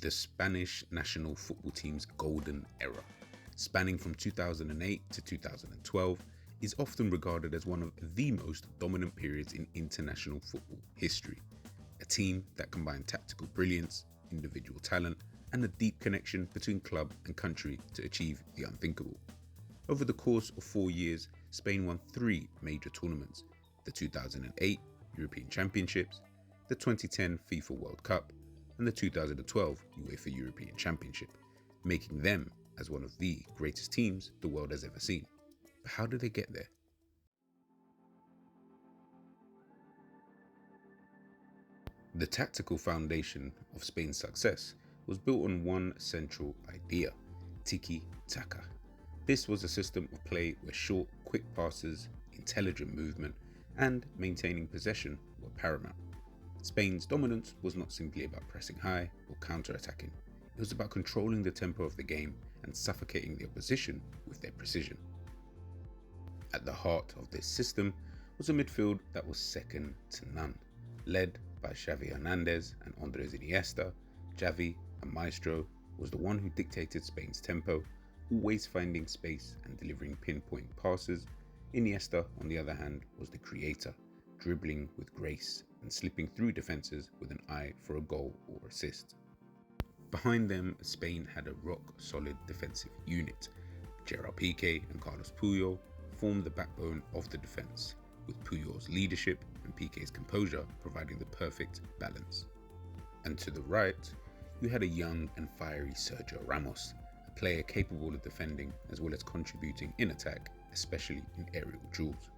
the Spanish national football team's golden era, spanning from 2008 to 2012, is often regarded as one of the most dominant periods in international football history. A team that combined tactical brilliance, individual talent, and a deep connection between club and country to achieve the unthinkable. Over the course of 4 years, Spain won 3 major tournaments: the 2008 European Championships, the 2010 FIFA World Cup, and the 2012 UEFA European Championship, making them as one of the greatest teams the world has ever seen. But how did they get there? The tactical foundation of Spain's success was built on one central idea: tiki-taka. This was a system of play where short, quick passes, intelligent movement, and maintaining possession were paramount. Spain's dominance was not simply about pressing high or counter-attacking. It was about controlling the tempo of the game and suffocating the opposition with their precision. At the heart of this system was a midfield that was second to none. Led by Xavi Hernandez and Andres Iniesta, Xavi, a maestro, was the one who dictated Spain's tempo, always finding space and delivering pinpoint passes. Iniesta, on the other hand, was the creator, dribbling with grace and slipping through defences with an eye for a goal or assist. Behind them, Spain had a rock-solid defensive unit. 𝐒𝐷 and Carlos Puyol formed the backbone of the defence, with Puyol's leadership and Piqué's composure providing the perfect balance. And to the right, you had a young and fiery Sergio Ramos, a player capable of defending as well as contributing in attack, especially in aerial duels.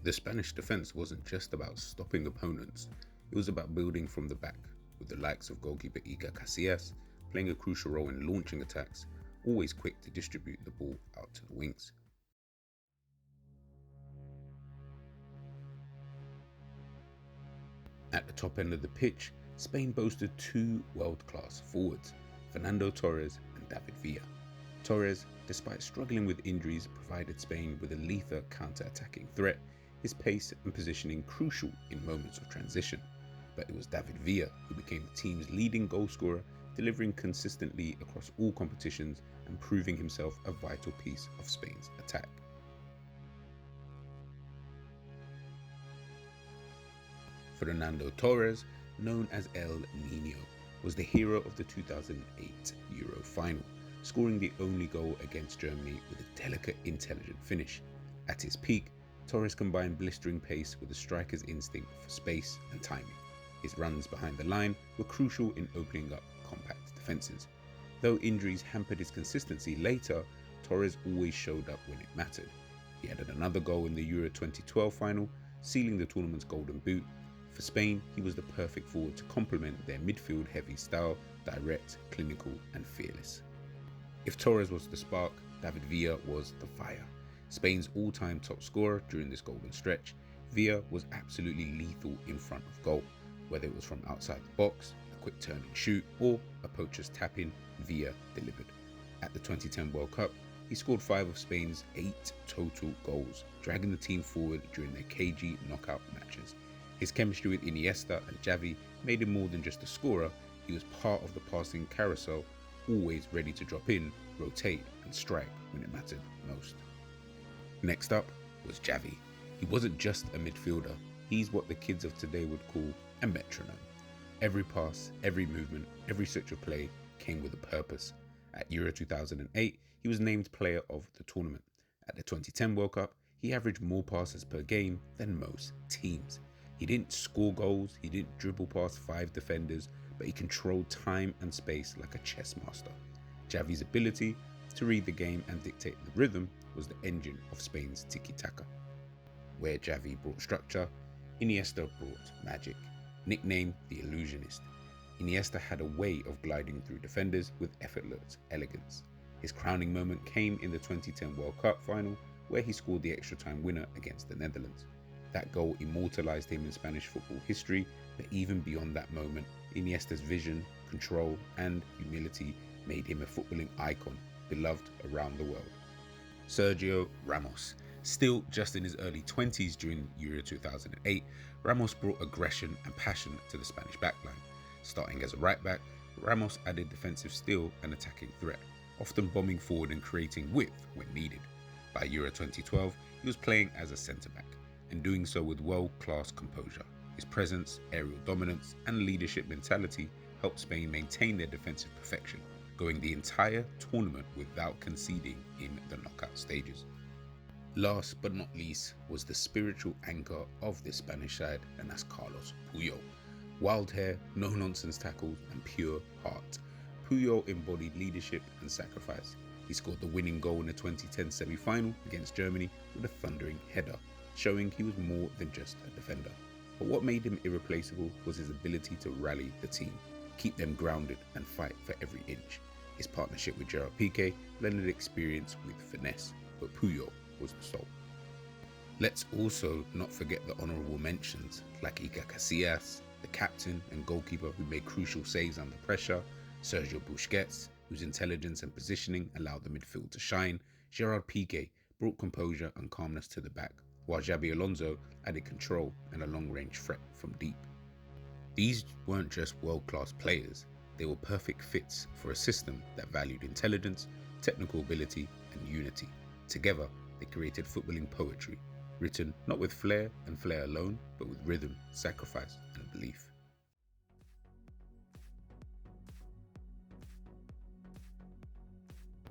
The Spanish defence wasn't just about stopping opponents, it was about building from the back, with the likes of goalkeeper Iker Casillas playing a crucial role in launching attacks, always quick to distribute the ball out to the wings. At the top end of the pitch, Spain boasted 2 world-class forwards, Fernando Torres and David Villa. Torres, despite struggling with injuries, provided Spain with a lethal counter-attacking threat, his pace and positioning crucial in moments of transition. But it was David Villa who became the team's leading goalscorer, delivering consistently across all competitions and proving himself a vital piece of Spain's attack. Fernando Torres, known as El Niño, was the hero of the 2008 Euro final, scoring the only goal against Germany with a delicate, intelligent finish. At his peak, Torres combined blistering pace with a striker's instinct for space and timing. His runs behind the line were crucial in opening up compact defences. Though injuries hampered his consistency later, Torres always showed up when it mattered. He added another goal in the Euro 2012 final, sealing the tournament's golden boot. For Spain, he was the perfect forward to complement their midfield-heavy style, direct, clinical, and fearless. If Torres was the spark, David Villa was the fire. Spain's all-time top scorer during this golden stretch, Villa was absolutely lethal in front of goal. Whether it was from outside the box, a quick turn and shoot, or a poacher's tap-in, Villa delivered. At the 2010 World Cup, he scored 5 of Spain's 8 total goals, dragging the team forward during their KG knockout matches. His chemistry with Iniesta and Xavi made him more than just a scorer, he was part of the passing carousel, always ready to drop in, rotate, and strike when it mattered most. Next up was Xavi. He wasn't just a midfielder, he's what the kids of today would call a metronome. Every pass, every movement, every switch of play came with a purpose. At Euro 2008, he was named player of the tournament. At the 2010 World Cup, he averaged more passes per game than most teams. He didn't score goals, he didn't dribble past 5 defenders, but he controlled time and space like a chess master. Xavi's ability to read the game and dictate the rhythm was the engine of Spain's tiki-taka. Where Xavi brought structure, Iniesta brought magic. Nicknamed the Illusionist, Iniesta had a way of gliding through defenders with effortless elegance. His crowning moment came in the 2010 World Cup final, where he scored the extra time winner against the Netherlands. That goal immortalized him in Spanish football history, but even beyond that moment, Iniesta's vision, control, and humility made him a footballing icon, beloved around the world. Sergio Ramos. Still just in his early 20s during Euro 2008, Ramos brought aggression and passion to the Spanish backline. Starting as a right back, Ramos added defensive skill and attacking threat, often bombing forward and creating width when needed. By Euro 2012, he was playing as a centre-back, and doing so with world-class composure. His presence, aerial dominance, and leadership mentality helped Spain maintain their defensive perfection, going the entire tournament without conceding in the knockout stages. Last but not least was the spiritual anchor of this Spanish side, and that's Carlos Puyol. Wild hair, no-nonsense tackles, and pure heart. Puyol embodied leadership and sacrifice. He scored the winning goal in the 2010 semi-final against Germany with a thundering header, showing he was more than just a defender. But what made him irreplaceable was his ability to rally the team, keep them grounded and fight for every inch. His partnership with Gerard Piqué blended experience with finesse, but Puyol was the soul. Let's also not forget the honourable mentions like Iker Casillas, the captain and goalkeeper who made crucial saves under pressure, Sergio Busquets, whose intelligence and positioning allowed the midfield to shine. Gerard Piqué brought composure and calmness to the back, while Xabi Alonso added control and a long-range threat from deep. These weren't just world-class players, they were perfect fits for a system that valued intelligence, technical ability, and unity. Together, they created footballing poetry, written not with flair and flair alone, but with rhythm, sacrifice, and belief.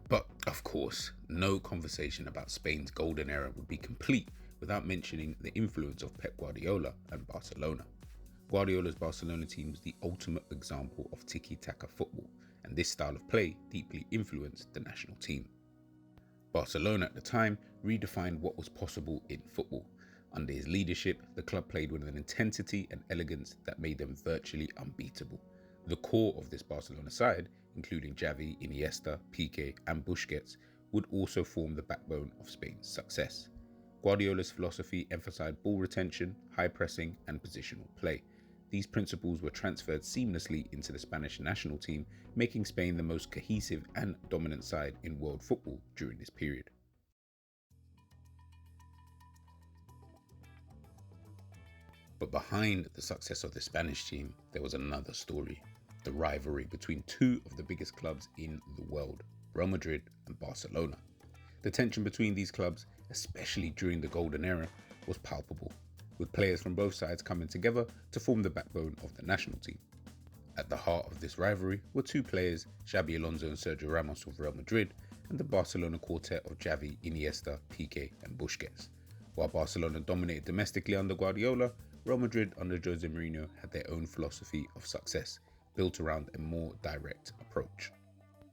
But, of course, no conversation about Spain's golden era would be complete without mentioning the influence of Pep Guardiola and Barcelona. Guardiola's Barcelona team was the ultimate example of tiki-taka football, and this style of play deeply influenced the national team. Barcelona at the time redefined what was possible in football. Under his leadership, the club played with an intensity and elegance that made them virtually unbeatable. The core of this Barcelona side, including Xavi, Iniesta, Piqué, and Busquets, would also form the backbone of Spain's success. Guardiola's philosophy emphasized ball retention, high pressing, and positional play. These principles were transferred seamlessly into the Spanish national team, making Spain the most cohesive and dominant side in world football during this period. But behind the success of the Spanish team, there was another story: the rivalry between two of the biggest clubs in the world, Real Madrid and Barcelona. The tension between these clubs, especially during the golden era, was palpable, with players from both sides coming together to form the backbone of the national team. At the heart of this rivalry were two players, Xabi Alonso and Sergio Ramos of Real Madrid, and the Barcelona quartet of Xavi, Iniesta, Piqué, and Busquets. While Barcelona dominated domestically under Guardiola, Real Madrid under Jose Mourinho had their own philosophy of success, built around a more direct approach.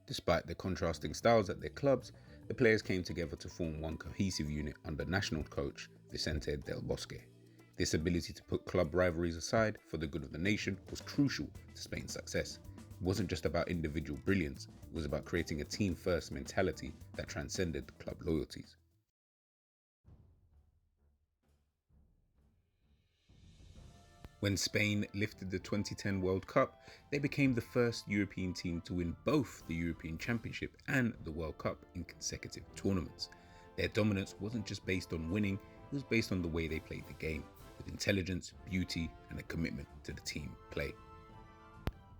Despite the contrasting styles at their clubs, the players came together to form one cohesive unit under national coach Vicente del Bosque. This ability to put club rivalries aside for the good of the nation was crucial to Spain's success. It wasn't just about individual brilliance, it was about creating a team-first mentality that transcended club loyalties. When Spain lifted the 2010 World Cup, they became the first European team to win both the European Championship and the World Cup in consecutive tournaments. Their dominance wasn't just based on winning, it was based on the way they played the game, with intelligence, beauty, and a commitment to the team play.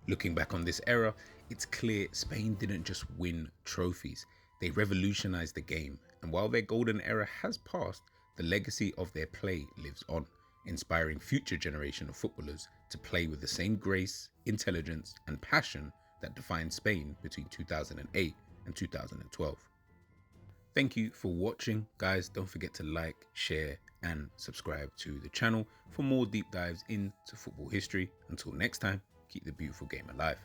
Looking back on this era, it's clear Spain didn't just win trophies, they revolutionized the game, and while their golden era has passed, the legacy of their play lives on, inspiring future generations of footballers to play with the same grace, intelligence, and passion that defined Spain between 2008 and 2012. Thank you for watching, guys. Don't forget to like, share, and subscribe to the channel for more deep dives into football history. Until next time, keep the beautiful game alive.